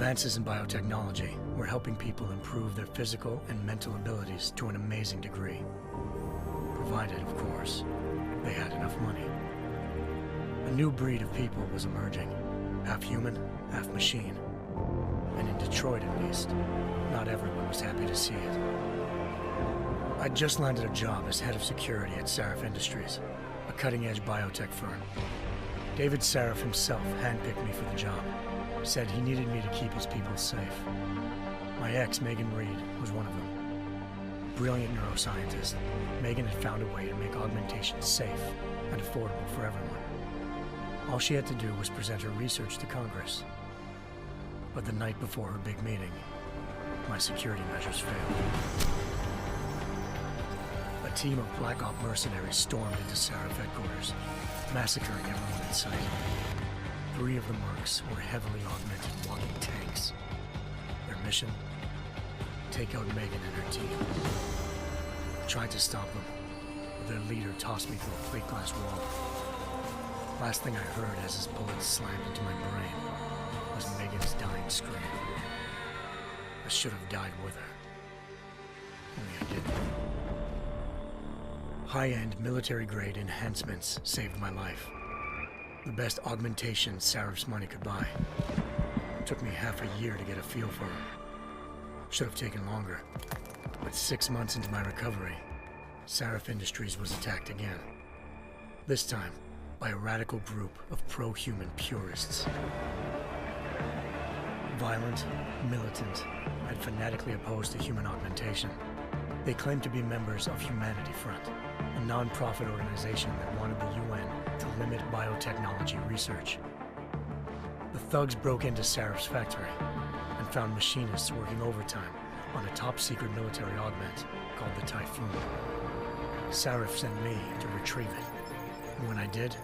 Advances in biotechnology were helping people improve their physical and mental abilities to an amazing degree. Provided, of course, they had enough money. A new breed of people was emerging, half human, half machine. And in Detroit, at least, not everyone was happy to see it. I'd just landed a job as head of security at SHAREf Industries, a cutting-edge biotech firm. David SHAREf himself handpicked me for the job, said he needed me to keep his people safe. My ex, Megan Reed, was one of them. Brilliant neuroscientist, Megan had found a way to make augmentation safe and affordable for everyone. All she had to do was present her research to Congress. But the night before her big meeting, my security measures failed. A team of Black Op mercenaries stormed into SHAREf headquarters, massacring everyone in sight. 3 of the mercs were heavily augmented walking tanks. Their mission? Take out Megan and her team. I tried to stop them, but their leader tossed me through a plate glass wall. Last thing I heard as his bullets slammed into my brain was Megan's dying scream. I should have died with her. Only I didn't. High-end military-grade enhancements saved my life. The best augmentation SHAREf's money could buy. It took me half a year to get a feel for her. Should have taken longer. But 6 months into my recovery, SHAREf Industries was attacked again. This time, by a radical group of pro-human purists. Violent, militant, and fanatically opposed to human augmentation. They claimed to be members of Humanity Front, a non-profit organization that wanted the UN to limit biotechnology research. The thugs broke into SHAREf's factory and found machinists working overtime on a top-secret military augment called the Typhoon. SHAREf sent me to retrieve it, and when I did,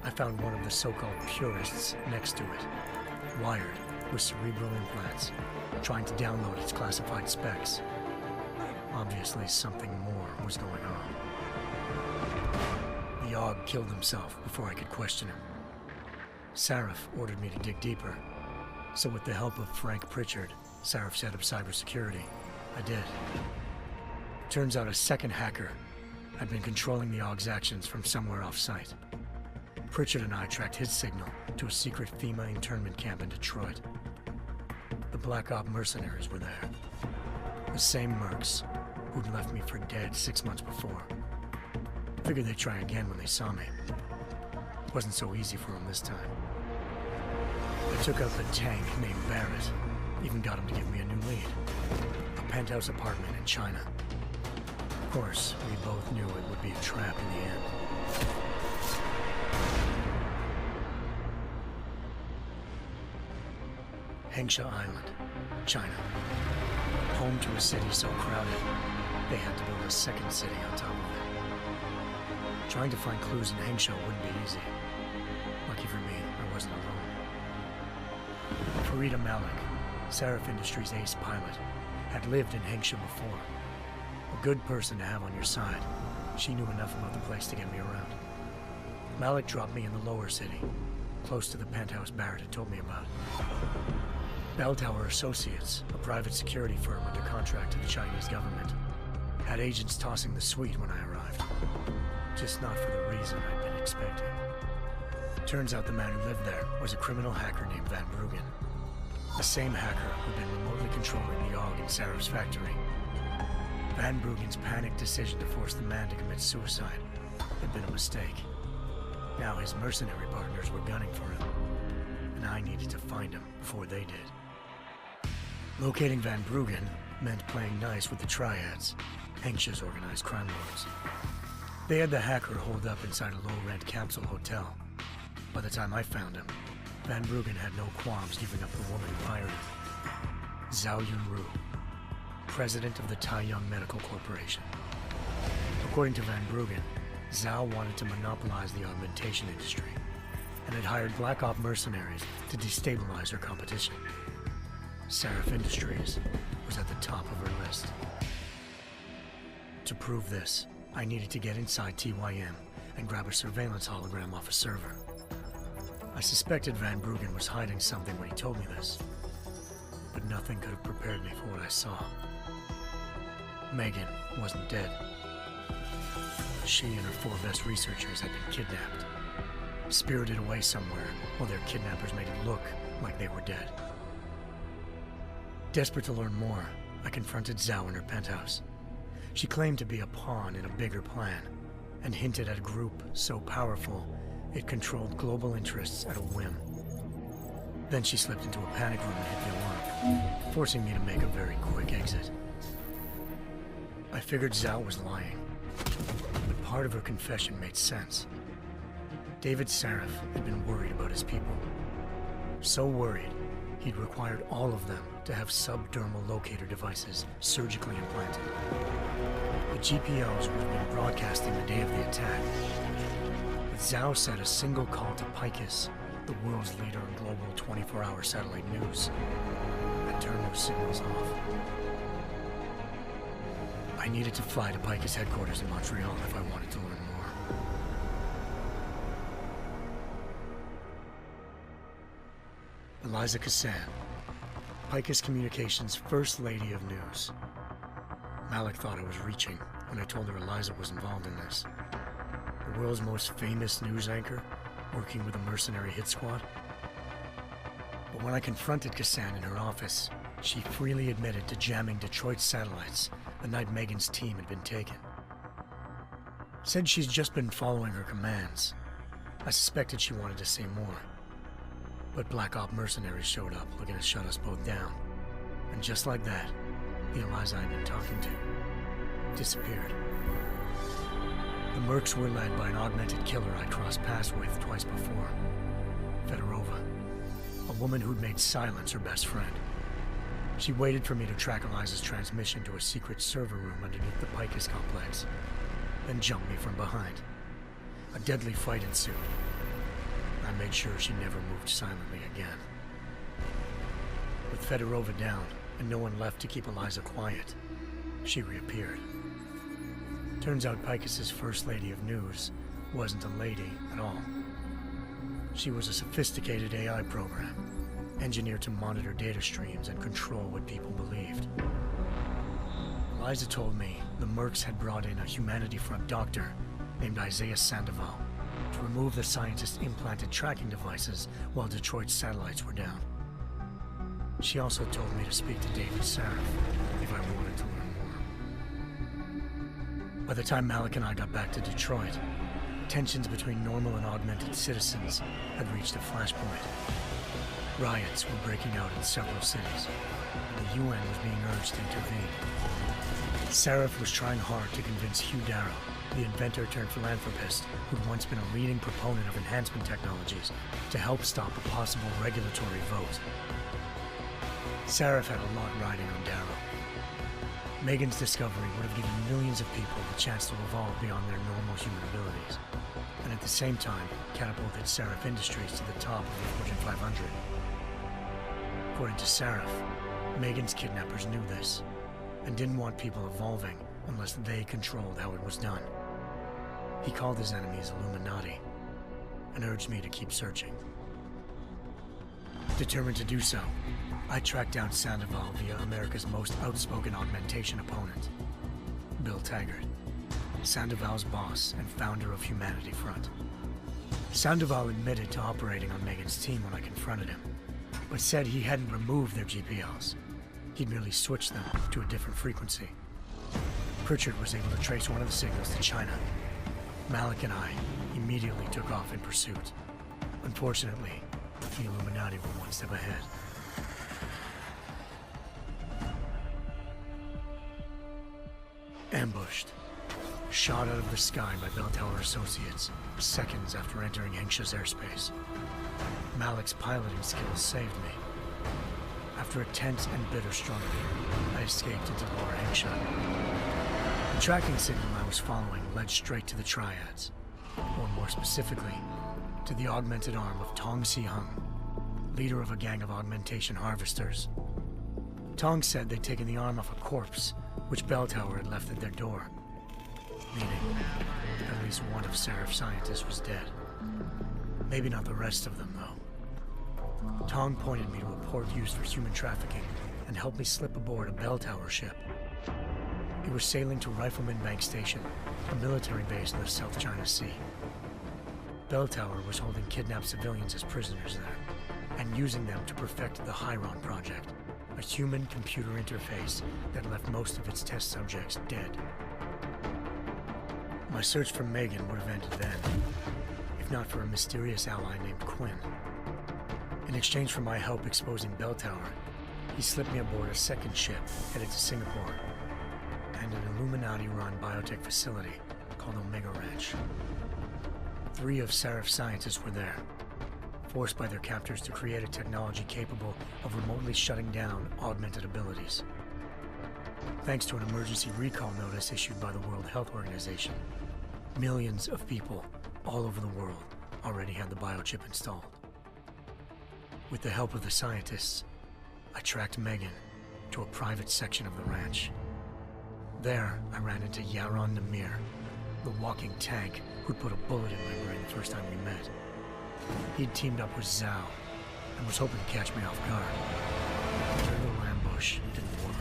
I found one of the so-called purists next to it, wired with cerebral implants, trying to download its classified specs. Obviously, something more was going on. The AUG killed himself before I could question him. SHAREf ordered me to dig deeper, so with the help of Frank Pritchard, SHAREf's head of cybersecurity, I did. Turns out a second hacker had been controlling the AUG's actions from somewhere off-site. Pritchard and I tracked his signal to a secret FEMA internment camp in Detroit. The Black Op mercenaries were there. The same mercs who'd left me for dead 6 months before. Figured they'd try again when they saw me. Wasn't so easy for them this time. I took out the tank named Barrett, even got him to give me a new lead. A penthouse apartment in China. Of course, we both knew it would be a trap in the end. Hengsha Island, China. Home to a city so crowded, they had to build a second city on top of it. Trying to find clues in Hengsha wouldn't be easy. Lucky for me, I wasn't alone. Farida Malik, SHAREf Industries' ace pilot, had lived in Hengsha before. A good person to have on your side. She knew enough about the place to get me around. Malik dropped me in the lower city, close to the penthouse Barrett had told me about. Bell Tower Associates, a private security firm under contract to the Chinese government, had agents tossing the suite when I arrived. Just not for the reason I'd been expecting. Turns out the man who lived there was a criminal hacker named Van Bruggen. The same hacker who'd been remotely controlling the AUG in SHAREf's factory. Van Bruggen's panicked decision to force the man to commit suicide had been a mistake. Now his mercenary partners were gunning for him, and I needed to find him before they did. Locating Van Bruggen meant playing nice with the Triads, Hengsha's organized crime lords. They had the hacker holed up inside a low-rent capsule hotel. By the time I found him, Van Bruggen had no qualms giving up the woman who hired him. Zhao Yunru, president of the Taiyang Medical Corporation. According to Van Bruggen, Zhao wanted to monopolize the augmentation industry and had hired Black Op mercenaries to destabilize her competition. SHAREf Industries was at the top of her list. To prove this, I needed to get inside TYM and grab a surveillance hologram off a server. I suspected Van Bruggen was hiding something when he told me this. nothing could have prepared me for what I saw. Megan wasn't dead. She and her 4 best researchers had been kidnapped, spirited away somewhere while their kidnappers made it look like they were dead. Desperate to learn more, I confronted Zhao in her penthouse. She claimed to be a pawn in a bigger plan, and hinted at a group so powerful it controlled global interests at a whim. Then she slipped into a panic room and hit the alarm, forcing me to make a very quick exit. I figured Zhao was lying, but part of her confession made sense. David Saref had been worried about his people. So worried, he'd required all of them to have subdermal locator devices surgically implanted. The GPOs would have been broadcasting the day of the attack. But Zhao said a single call to Picus, the world's leader in global 24-hour satellite news, had turned those signals off. I needed to fly to Picus headquarters in Montreal if I wanted to learn more. Eliza Cassan, Picus Communications' First Lady of News. Malik thought I was reaching when I told her Eliza was involved in this. The world's most famous news anchor, working with a mercenary hit squad. But when I confronted Cassan in her office, she freely admitted to jamming Detroit's satellites the night Megan's team had been taken. Said she's just been following her commands. I suspected she wanted to say more. But Black Op mercenaries showed up looking to shut us both down. And just like that, the Eliza I'd been talking to disappeared. The mercs were led by an augmented killer I crossed paths with twice before, Fedorova, a woman who'd made silence her best friend. She waited for me to track Eliza's transmission to a secret server room underneath the Picus complex, then jumped me from behind. A deadly fight ensued. I made sure she never moved silently again. With Fedorova down and no one left to keep Eliza quiet, she reappeared. Turns out Picus's First Lady of News wasn't a lady at all. She was a sophisticated AI program, engineered to monitor data streams and control what people believed. Eliza told me the mercs had brought in a Humanity Front doctor named Isaiah Sandoval to remove the scientist's implanted tracking devices while Detroit's satellites were down. She also told me to speak to David Saref if I wanted to learn more. By the time Malik and I got back to Detroit, tensions between normal and augmented citizens had reached a flashpoint. Riots were breaking out in several cities, and the UN was being urged to intervene. Saref was trying hard to convince Hugh Darrow, the inventor turned philanthropist who'd once been a leading proponent of enhancement technologies, to help stop a possible regulatory vote. Saref had a lot riding on Darrow. Megan's discovery would have given millions of people the chance to evolve beyond their normal human abilities, and at the same time catapulted Saref Industries to the top of the Fortune 500. According to Saref, Megan's kidnappers knew this, and didn't want people evolving unless they controlled how it was done. He called his enemies Illuminati, and urged me to keep searching. Determined to do so, I tracked down Sandoval via America's most outspoken augmentation opponent, Bill Taggart, Sandoval's boss and founder of Humanity Front. Sandoval admitted to operating on Megan's team when I confronted him, but said he hadn't removed their GPLs. He'd merely switched them to a different frequency. Pritchard was able to trace one of the signals to China. Malik and I immediately took off in pursuit. Unfortunately, the Illuminati were one step ahead. Ambushed. Shot out of the sky by Bell Tower Associates, seconds after entering Hengsha's airspace. Malik's piloting skills saved me. After a tense and bitter struggle, I escaped into Lower Hengsha. The tracking signal I was following led straight to the Triads, or more specifically, to the augmented arm of Tong Si-hung, leader of a gang of augmentation harvesters. Tong said they'd taken the arm off a corpse, which Bell Tower had left at their door, meaning at least one of Saref's scientists was dead. Maybe not the rest of them, though. Tong pointed me to a port used for human trafficking and helped me slip aboard a bell tower ship. It was sailing to Rifleman Bank Station, a military base in the South China Sea. Bell Tower was holding kidnapped civilians as prisoners there, and using them to perfect the Chiron Project, a human-computer interface that left most of its test subjects dead. My search for Megan would have ended then, if not for a mysterious ally named Quinn. In exchange for my help exposing Bell Tower, he slipped me aboard a second ship headed to Singapore, and an Illuminati-run biotech facility called Omega Ranch. 3 of SHAREf's scientists were there, forced by their captors to create a technology capable of remotely shutting down augmented abilities. Thanks to an emergency recall notice issued by the World Health Organization, millions of people all over the world already had the biochip installed. With the help of the scientists, I tracked Megan to a private section of the ranch. There, I ran into Yaron Namir, the walking tank who'd put a bullet in my brain the first time we met. He'd teamed up with Zhao and was hoping to catch me off guard. Their little ambush didn't work.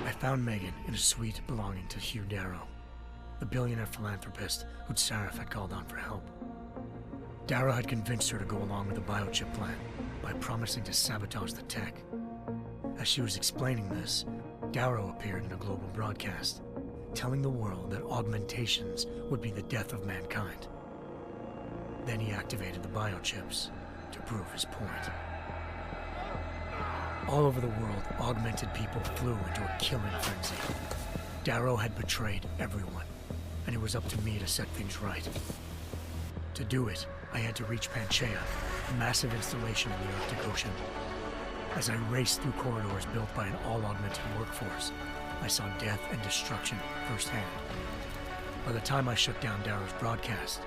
I found Megan in a suite belonging to Hugh Darrow, the billionaire philanthropist who SHAREf had called on for help. Darrow had convinced her to go along with the biochip plan by promising to sabotage the tech. As she was explaining this, Darrow appeared in a global broadcast, telling the world that augmentations would be the death of mankind. Then he activated the biochips to prove his point. All over the world, augmented people flew into a killing frenzy. Darrow had betrayed everyone, and it was up to me to set things right. To do it, I had to reach Panchaea, a massive installation in the Arctic Ocean. As I raced through corridors built by an all-augmented workforce, I saw death and destruction firsthand. By the time I shut down Darrow's broadcast,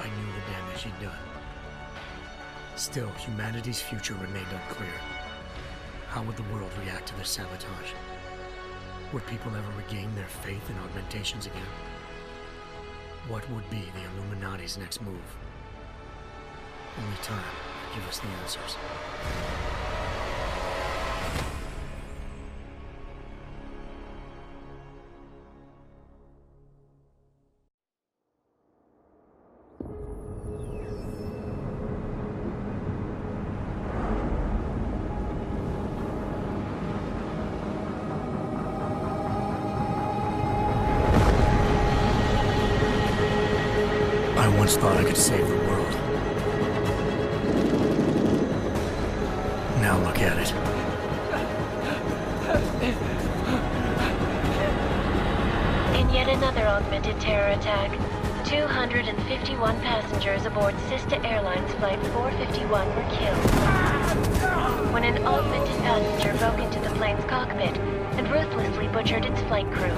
I knew the damage he'd done. Still, humanity's future remained unclear. How would the world react to this sabotage? Would people ever regain their faith in augmentations again? What would be the Illuminati's next move? Only time will give us the answers. I once thought I could save the world. Now look at it. In yet another augmented terror attack, 251 passengers aboard Sister Airlines Flight 451 were killed when an augmented passenger broke into the plane's cockpit and ruthlessly butchered its flight crew.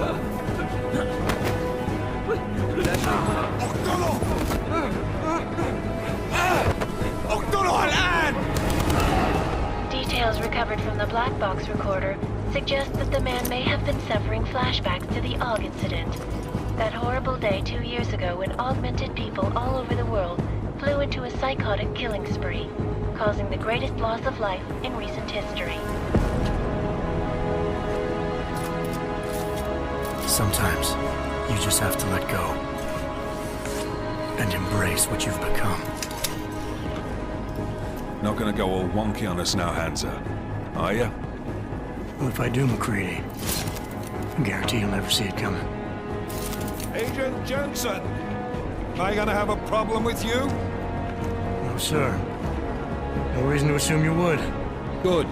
Details recovered from the black box recorder suggest that the man may have been suffering flashbacks to the AUG incident. That horrible day 2 years ago when augmented people all over the world flew into a psychotic killing spree, causing the greatest loss of life in recent history. Sometimes, you just have to let go and embrace what you've become. Not gonna go all wonky on us now, Hansa, are you? Well, if I do, McCready, I guarantee you'll never see it coming. Agent Jensen, am I gonna have a problem with you? No, sir. No reason to assume you would. Good,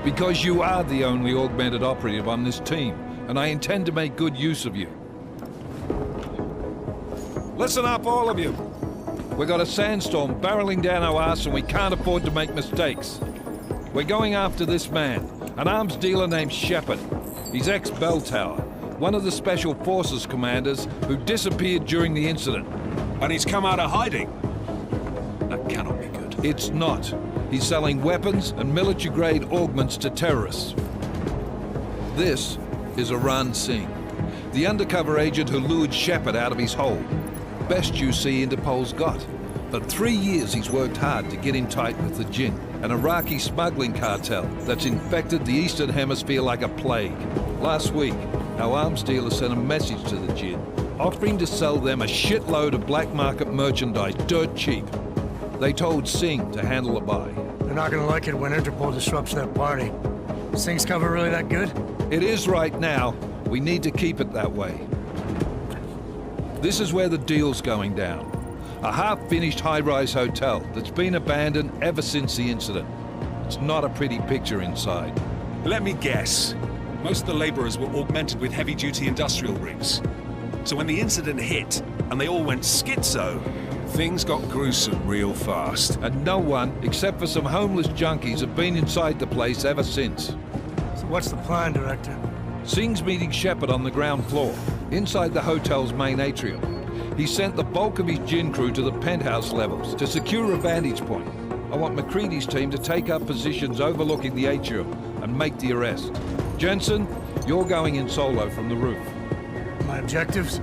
because you are the only augmented operative on this team, and I intend to make good use of you. Listen up, all of you. We've got a sandstorm barreling down our arse and we can't afford to make mistakes. We're going after this man, an arms dealer named Shepard. He's ex-Bell Tower, one of the Special Forces commanders who disappeared during the incident. And he's come out of hiding? That cannot be good. It's not. He's selling weapons and military-grade augments to terrorists. This is Aran Singh, the undercover agent who lured Shepard out of his hole. Best you see Interpol's got. For 3 years he's worked hard to get in tight with the Jinn, an Iraqi smuggling cartel that's infected the Eastern Hemisphere like a plague. Last week, our arms dealer sent a message to the Jinn, offering to sell them a shitload of black market merchandise dirt cheap. They told Singh to handle the buy. They're not gonna like it when Interpol disrupts their party. Singh's cover really that good? It is right now. We need to keep it that way. This is where the deal's going down. A half-finished high-rise hotel that's been abandoned ever since the incident. It's not a pretty picture inside. Let me guess. Most of the laborers were augmented with heavy-duty industrial rigs. So when the incident hit, and they all went schizo, things got gruesome real fast. And no one, except for some homeless junkies, have been inside the place ever since. So what's the plan, Director? Singh's meeting Shepard on the ground floor, inside the hotel's main atrium. He sent the bulk of his Jinn crew to the penthouse levels to secure a vantage point. I want McCready's team to take up positions overlooking the atrium and make the arrest. Jensen, you're going in solo from the roof. My objectives?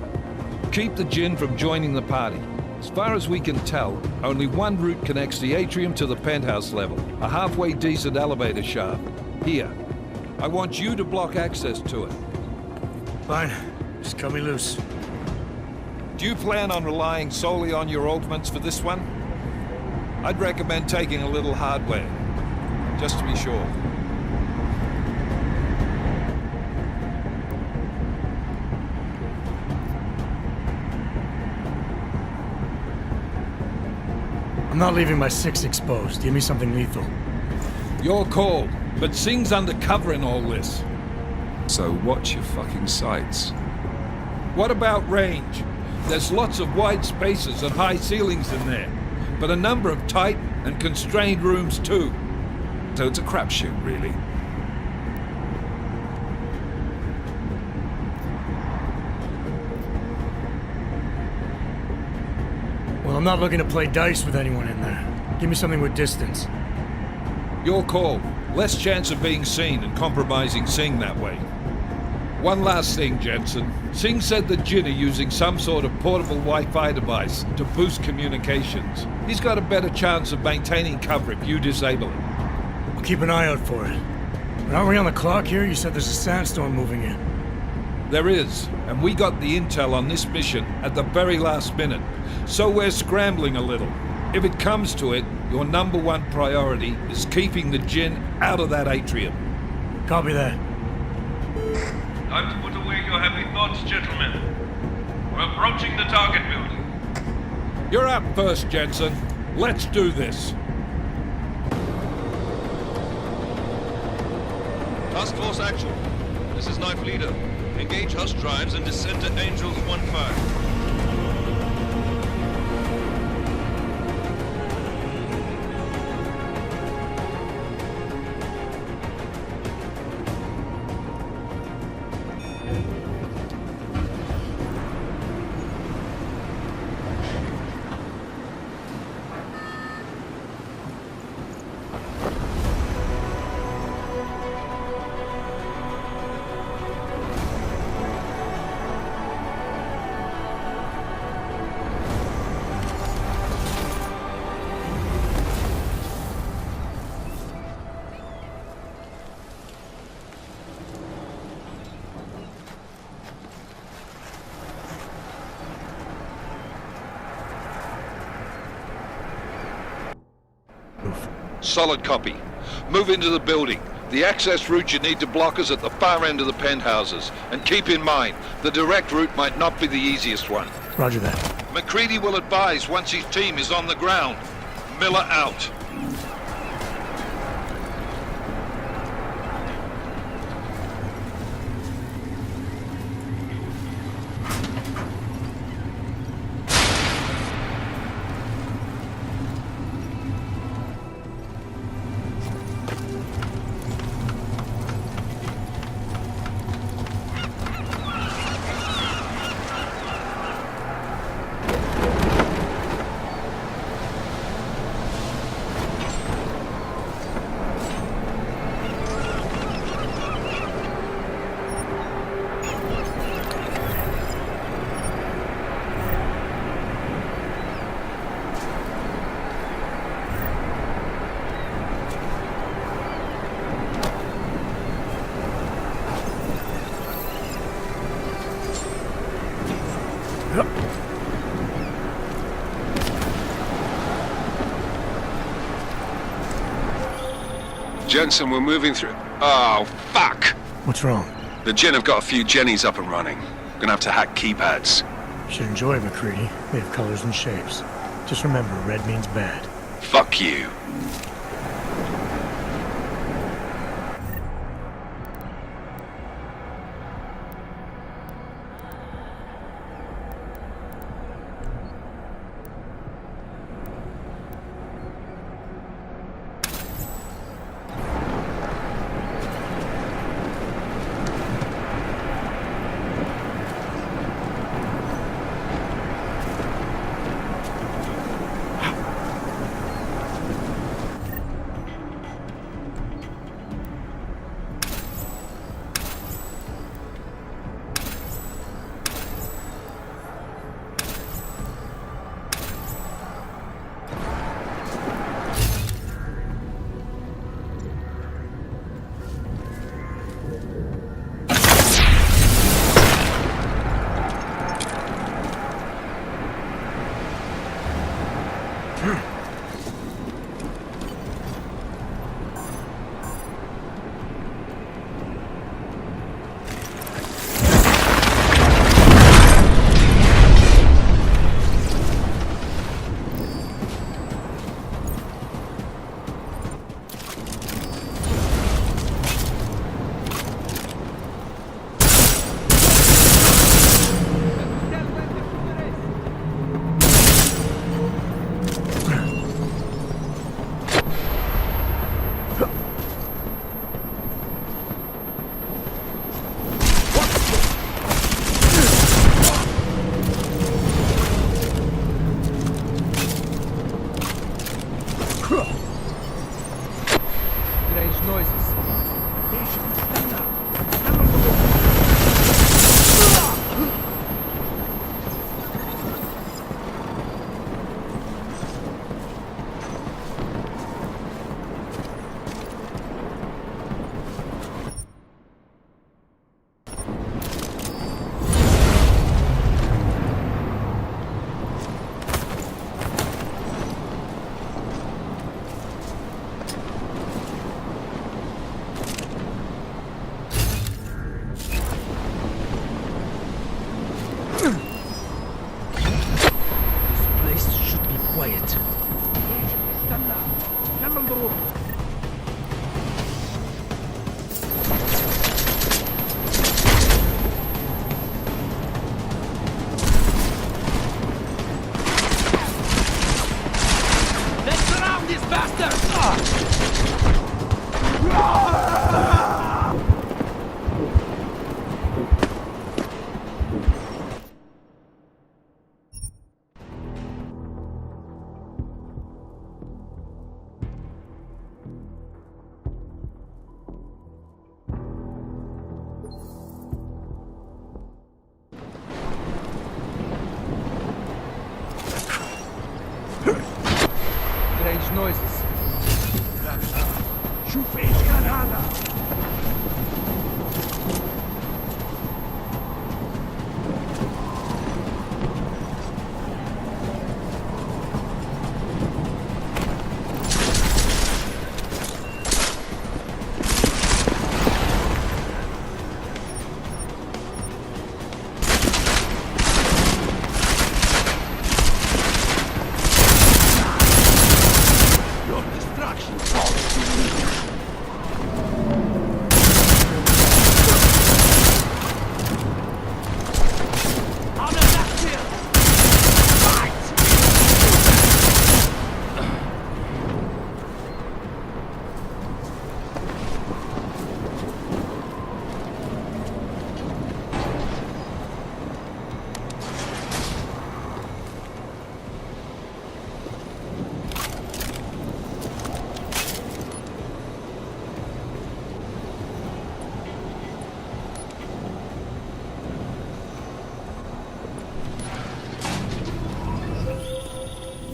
Keep the Jinn from joining the party. As far as we can tell, only one route connects the atrium to the penthouse level, a halfway decent elevator shaft. Here. I want you to block access to it. Fine. Just cut me loose. Do you plan on relying solely on your augments for this one? I'd recommend taking a little hardware, just to be sure. I'm not leaving my 6 exposed. Give me something lethal. Your call, but Singh's undercover in all this. So watch your fucking sights. What about range? There's lots of wide spaces and high ceilings in there, but a number of tight and constrained rooms too. So it's a crapshoot, really. Well, I'm not looking to play dice with anyone in there. Give me something with distance. Your call. Less chance of being seen and compromising Singh that way. One last thing, Jensen. Singh said the Jinn are using some sort of portable Wi-Fi device to boost communications. He's got a better chance of maintaining cover if you disable it. I'll keep an eye out for it. But aren't we on the clock here? You said there's a sandstorm moving in. There is, and we got the intel on this mission at the very last minute. So we're scrambling a little. If it comes to it, your number one priority is keeping the Jinn out of that atrium. Copy that. Time to put away your happy thoughts, gentlemen. We're approaching the target building. You're up first, Jensen. Let's do this. Task Force Action. This is Knife Leader. Engage Hush drives and descend to Angels 1-5. Solid copy. Move into the building. The access route you need to block is at the far end of the penthouses. And keep in mind, the direct route might not be the easiest one. Roger that. McCready will advise once his team is on the ground. Miller out. Jensen, we're moving through... Oh, fuck! What's wrong? The Gen have got a few Jennies up and running. Gonna have to hack keypads. You should enjoy McCready. They have colors and shapes. Just remember, red means bad. Fuck you.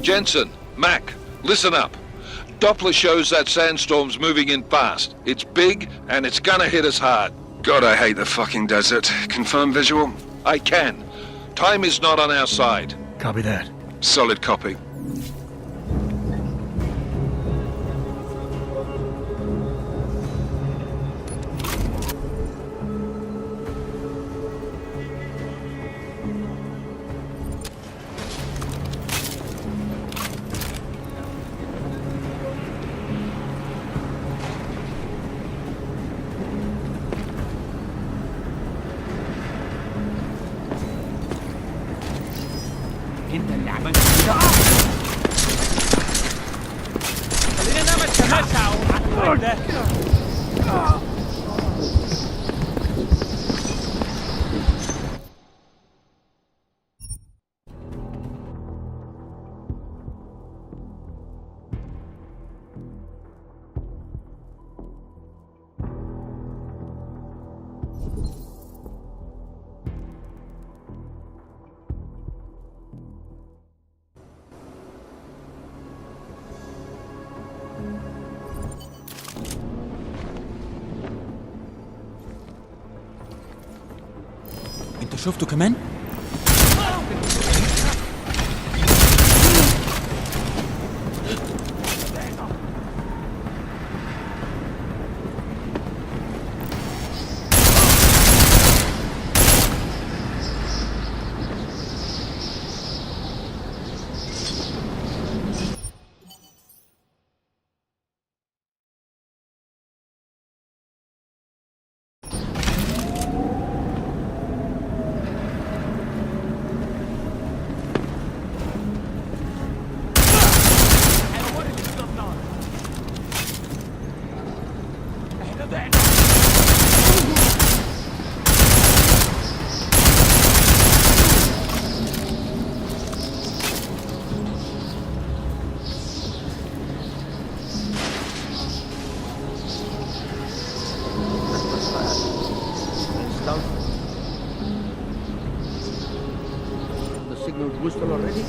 Jensen, Mac, listen up. Doppler shows that sandstorm's moving in fast. It's big, and it's gonna hit us hard. God, I hate the fucking desert. Confirm visual? I can. Time is not on our side. Copy that. Solid copy. انت اللي عملت كده. خلينا نعمل تمشع وعلى ده. انت شفته كمان؟ The signal boosted already?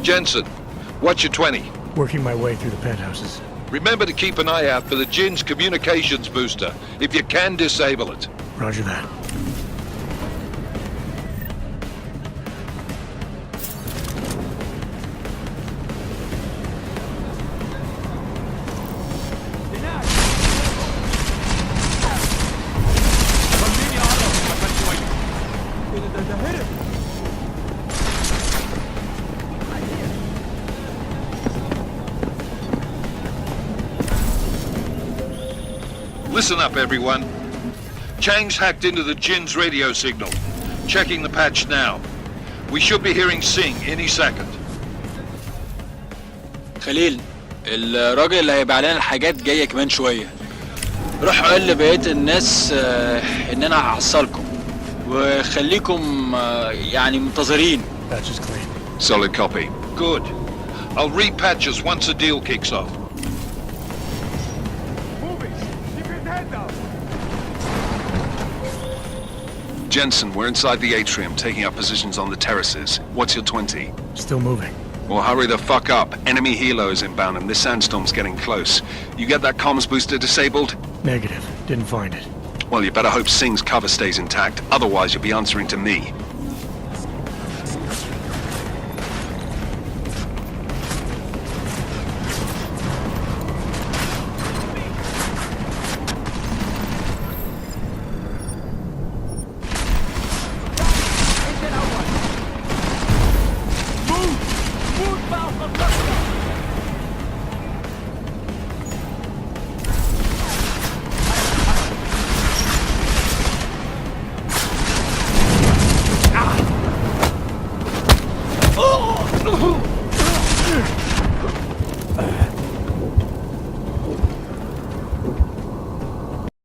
Jensen, what's your 20? Working my way through the penthouses. Remember to keep an eye out for the Jinn's communications booster. If you can, disable it. Roger that. Listen up, everyone. Chang's hacked into the Jin's radio signal. Checking the patch now. We should be hearing Singh any second. خليل، الراجل اللي هيبقى علينا الحاجات جاية كمان شوية. روح قول لبقية الناس إن أنا هحصلكم وخليكم يعني منتظرين. Patch is clean. Solid copy. Good. I'll repatch us once the deal kicks off. Jensen, we're inside the atrium, taking up positions on the terraces. What's your 20? Still moving. Well, hurry the fuck up. Enemy helo is inbound and this sandstorm's getting close. You get that comms booster disabled? Negative. Didn't find it. Well, you better hope Singh's cover stays intact, otherwise you'll be answering to me.